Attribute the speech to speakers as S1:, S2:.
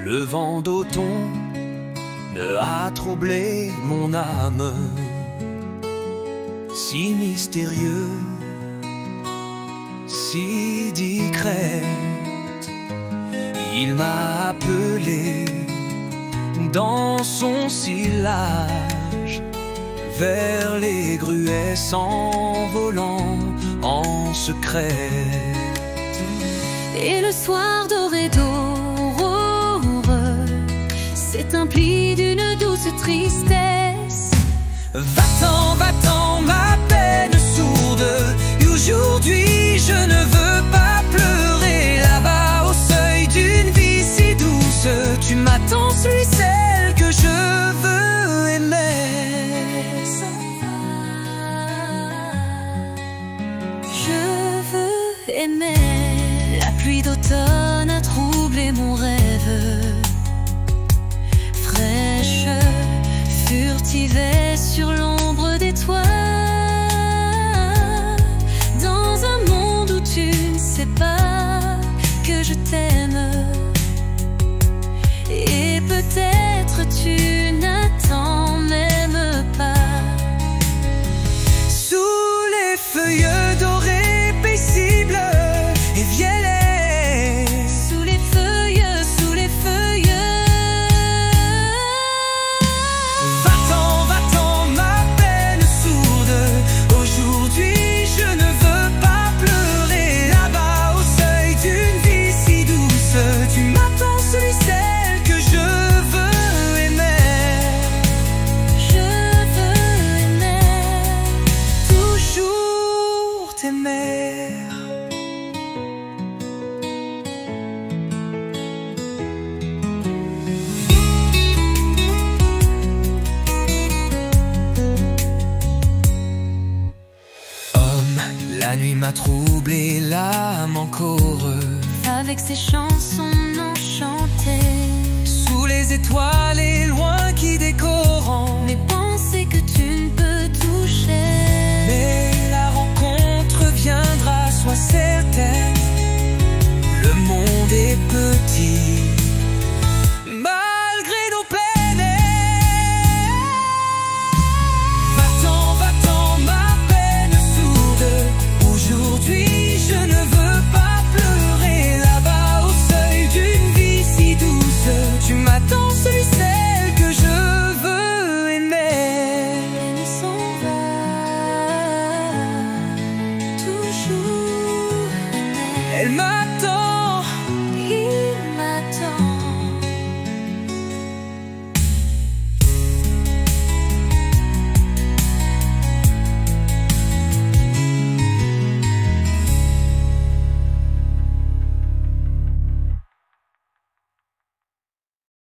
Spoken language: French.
S1: Le vent d'automne a troublé mon âme, si mystérieux, si discret. Il m'a appelé dans son sillage vers les gruets s'envolant en secret.
S2: Et le soir doré d'aurore s'éteint pli d'une douce tristesse.
S1: Va-t'en, ma peine sourde, et aujourd'hui je ne veux pas pleurer. Là-bas au seuil d'une vie si douce, tu m'attends, suis celle que je veux aimer.
S2: Je veux aimer. La pluie d'automne a troublé mon rêve. Fraîche, furtive sur l'ombre des toits. Dans un monde où tu ne sais pas que je t'aime. Et peut-être tu n'attends même pas.
S1: Sous les feuilles dorées paisibles et violettes,
S2: Sous les feuilles, sous les feuilles.
S1: Va-t'en, ma peine sourde, aujourd'hui je ne veux pas pleurer. Là-bas au seuil d'une vie si douce, tu m'attends, suis celle que je veux aimer.
S2: Je veux aimer.
S1: Toujours t'aimer. La nuit m'a troublé l'âme encore,
S2: Avec ses chansons enchantées,
S1: sous les étoiles et loin qui décorant
S2: mes pensées que tu ne peux toucher.
S1: Mais la rencontre viendra, sois certaine. Le monde est petit, malgré nos peines. Va-t'en, ma peine sourde, aujourd'hui je ne veux pas pleurer. Là-bas au seuil d'une vie si douce, tu m'attends, suis celle que je veux aimer.
S2: Elle s'en va, toujours aimer.
S1: Elle m'attend.